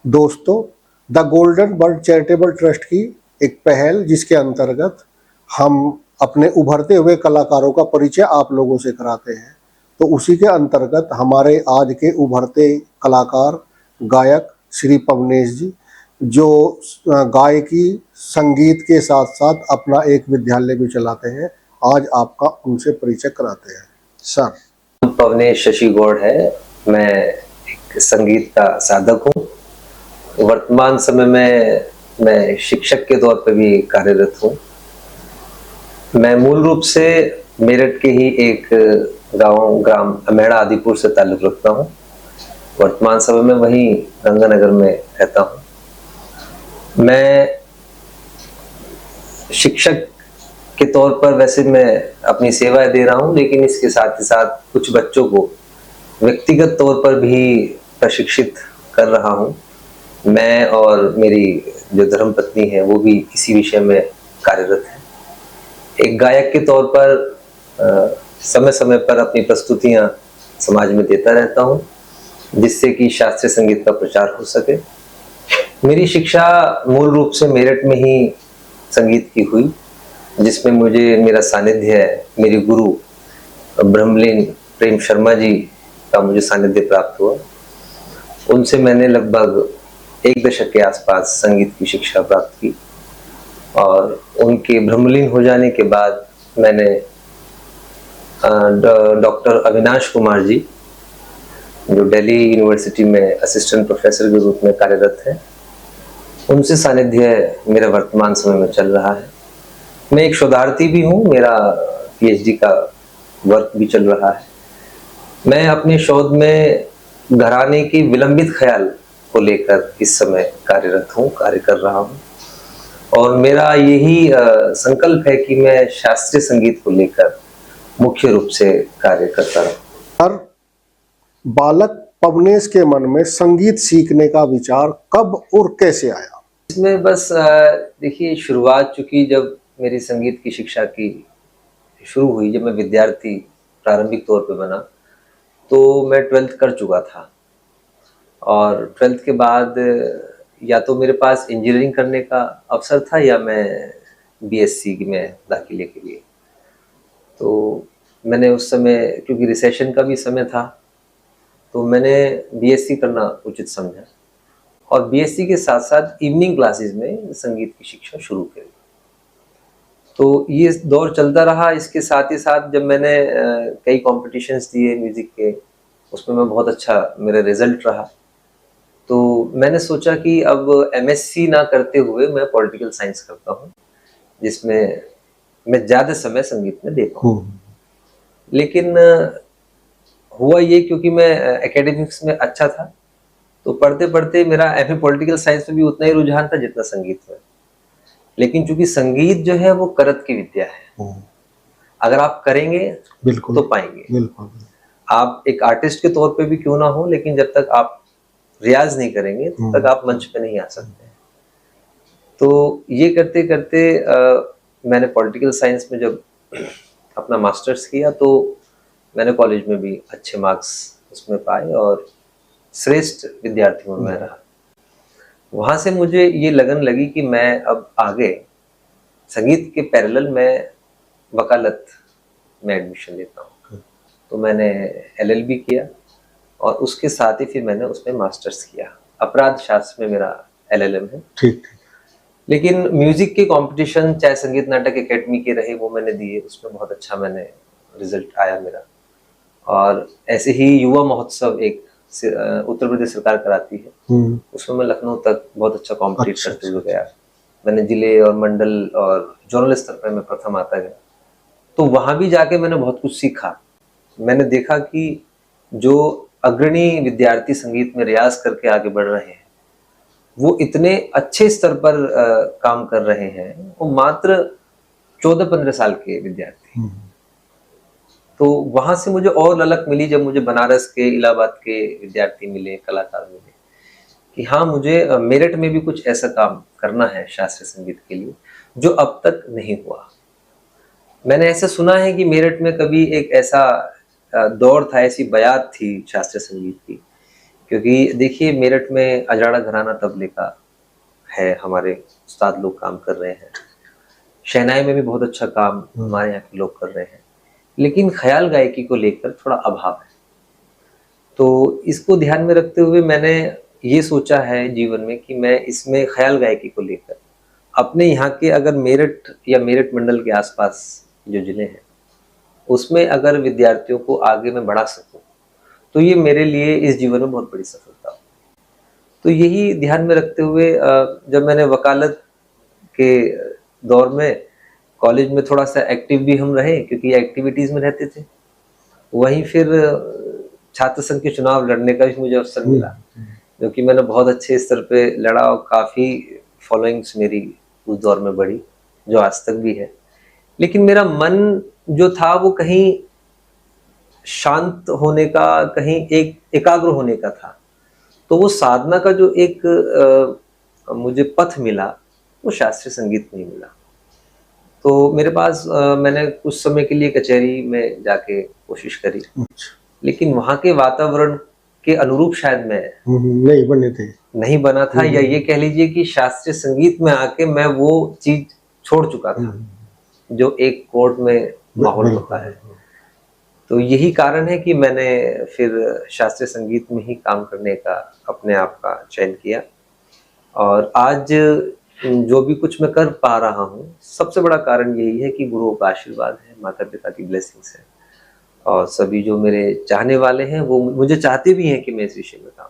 दोस्तों, the golden bird charitable trust की एक पहल जिसके अंतर्गत हम अपने उभरते हुए कलाकारों का परिचय आप लोगों से कराते हैं, तो उसी के अंतर्गत हमारे आज के उभरते कलाकार गायक श्री पवनेश जी, जो गायकी संगीत के साथ साथ अपना एक विद्यालय भी चलाते हैं, आज आपका उनसे परिचय कराते हैं। सर। पवनेश शशि गौड़ है। मैं एक संगीत का साधक हूँ। वर्तमान समय में मैं शिक्षक के तौर पर भी कार्यरत हूँ। मैं मूल रूप से मेरठ के ही एक ग्राम अमेड़ा आदिपुर से ताल्लुक रखता हूँ। वर्तमान समय में वहीं गंगानगर में रहता हूँ। मैं शिक्षक के तौर पर वैसे मैं अपनी सेवाएं दे रहा हूँ, लेकिन इसके साथ ही साथ कुछ बच्चों को व्यक्तिगत तौर पर भी प्रशिक्षित कर रहा हूँ। मैं और मेरी जो धर्मपत्नी है वो भी इसी विषय में कार्यरत है। एक गायक के तौर पर समय समय पर अपनी प्रस्तुतियां समाज में देता रहता हूँ, जिससे कि शास्त्रीय संगीत का प्रचार हो सके। मेरी शिक्षा मूल रूप से मेरठ में ही संगीत की हुई, जिसमें मुझे मेरा सानिध्य है मेरे गुरु ब्रह्मलीन प्रेम शर्मा जी का मुझे सानिध्य प्राप्त हुआ। उनसे मैंने लगभग 1 दशक के आसपास संगीत की शिक्षा प्राप्त की और उनके ब्रह्मलीन हो जाने के बाद मैंने डॉक्टर अविनाश कुमार जी, जो दिल्ली यूनिवर्सिटी में असिस्टेंट प्रोफेसर के रूप में कार्यरत है, उनसे सानिध्य मेरा वर्तमान समय में चल रहा है। मैं एक शोधार्थी भी हूँ, मेरा पीएचडी का वर्क भी चल रहा है। मैं अपने शोध में घराने की विलंबित ख्याल को लेकर इस समय कार्यरत हूँ, कार्य कर रहा हूँ और मेरा यही संकल्प है कि मैं शास्त्रीय संगीत को लेकर मुख्य रूप से कार्य करता रहूं। हर बालक पवनेश के मन में संगीत सीखने का विचार कब और कैसे आया? इसमें बस देखिए, शुरुआत चूंकि जब मेरी संगीत की शिक्षा की शुरू हुई, जब मैं विद्यार्थी प्रारंभिक तौर पे बना, तो मैं 12th कर चुका था और 12th के बाद या तो मेरे पास इंजीनियरिंग करने का अवसर था या मैं बीएससी में दाखिले के लिए। तो मैंने उस समय, क्योंकि रिसेशन का भी समय था, तो मैंने बीएससी करना उचित समझा और बीएससी के साथ साथ इवनिंग क्लासेस में संगीत की शिक्षा शुरू करी। तो ये दौर चलता रहा। इसके साथ ही साथ जब मैंने कई कॉम्पिटिशन्स दिए म्यूजिक के, उसमें मैं बहुत अच्छा मेरा रिजल्ट रहा, तो मैंने सोचा कि अब एमएससी ना करते हुए मैं पॉलिटिकल साइंस करता हूँ, जिसमें मैं ज़्यादा समय संगीत में दे पाऊँ। लेकिन हुआ ये, क्योंकि मैं एकेडमिक्स में अच्छा था, तो पढ़ते पढ़ते मेरा एमए पॉलिटिकल साइंस में भी उतना ही रुझान था जितना संगीत में। लेकिन चूंकि संगीत जो है वो करत की विद्या है, अगर आप करेंगे बिल्कुल तो पाएंगे। बिल्कुल। आप एक आर्टिस्ट के तौर पे भी क्यों ना हो, लेकिन जब तक आप रियाज नहीं करेंगे तब तक आप मंच पे नहीं आ सकते। तो ये करते करते मैंने पॉलिटिकल साइंस में जब अपना मास्टर्स किया, तो मैंने कॉलेज में भी अच्छे मार्क्स उसमें पाए और श्रेष्ठ विद्यार्थियों में रहा। वहाँ से मुझे ये लगन लगी कि मैं अब आगे संगीत के पैरेलल में वकालत में एडमिशन लेता हूँ। तो मैंने एलएलबी किया और उसके साथ ही फिर मैंने उसमें मास्टर्स किया। अपराध शास्त्र में मेरा एलएलएम है। ठीक। लेकिन म्यूजिक के कंपटीशन, चाहे संगीत नाटक एकेडमी के रहे, वो मैंने दिए, उसमें बहुत अच्छा मैंने रिजल्ट आया मेरा। और ऐसे ही युवा महोत्सव एक उत्तर प्रदेश सरकार कराती है, उसमें मैं लखनऊ तक बहुत अच्छा कॉम्पिटिट करते हुए गया। मैंने जिले और मंडल और जोनल स्तर पर मैं प्रथम आता गया। तो वहां भी जाके मैंने बहुत कुछ सीखा। मैंने देखा कि जो अग्रणी विद्यार्थी संगीत में रियाज करके आगे बढ़ रहे हैं, वो इतने अच्छे स्तर पर काम कर रहे हैं, वो मात्र 14-15 साल के विद्यार्थी। तो वहां से मुझे और ललक मिली जब मुझे बनारस के, इलाहाबाद के विद्यार्थी मिले, कलाकार मिले, कि हाँ, मुझे मेरठ में भी कुछ ऐसा काम करना है शास्त्रीय संगीत के लिए, जो अब तक नहीं हुआ। मैंने ऐसा सुना है कि मेरठ में कभी एक ऐसा दौर था, ऐसी बयात थी शास्त्रीय संगीत की, क्योंकि देखिए मेरठ में अजाड़ा घराना तबले का है, हमारे उस्ताद लोग काम कर रहे हैं। शहनाई में भी बहुत अच्छा काम हमारे यहाँ के लोग कर रहे हैं, लेकिन ख्याल गायकी को लेकर थोड़ा अभाव है। तो इसको ध्यान में रखते हुए मैंने ये सोचा है जीवन में कि मैं इसमें ख्याल गायकी को लेकर अपने यहाँ के, अगर मेरठ या मेरठ मंडल के आसपास जो जिले हैं उसमें अगर विद्यार्थियों को आगे मैं बढ़ा सकूं, तो ये मेरे लिए इस जीवन में बहुत बड़ी सफलता हो। तो यही ध्यान में रखते हुए जब मैंने वकालत के दौर में कॉलेज में थोड़ा सा एक्टिव भी हम रहे, क्योंकि एक्टिविटीज में रहते थे, वहीं फिर छात्र संघ के चुनाव लड़ने का भी मुझे अवसर मिला, जो कि मैंने बहुत अच्छे स्तर पे लड़ा और काफ़ी फॉलोइंग्स मेरी उस दौर में बढ़ी, जो आज तक भी है। लेकिन मेरा मन जो था वो कहीं शांत होने का, कहीं एक एकाग्र होने का था। तो वो साधना का जो एक मुझे पथ मिला, वो शास्त्रीय संगीत में ही मिला। तो मेरे पास मैंने कुछ समय के लिए कचहरी में जाके कोशिश करी, लेकिन वहाँ के वातावरण के अनुरूप शायद मैं नहीं बने थे, नहीं बना था, या ये कह लीजिए कि शास्त्रीय संगीत में आके मैं वो चीज छोड़ चुका था जो एक कोर्ट में माहौल होता है। तो यही कारण है कि मैंने फिर शास्त्रीय संगीत में ही काम करने का अपने आप का चयन किया, और आज जो भी कुछ मैं कर पा रहा हूँ, सबसे बड़ा कारण यही है कि गुरुओं का आशीर्वाद है, माता पिता की ब्लेसिंग्स है, और सभी जो मेरे चाहने वाले हैं वो मुझे चाहते भी हैं कि मैं इस विषय में काम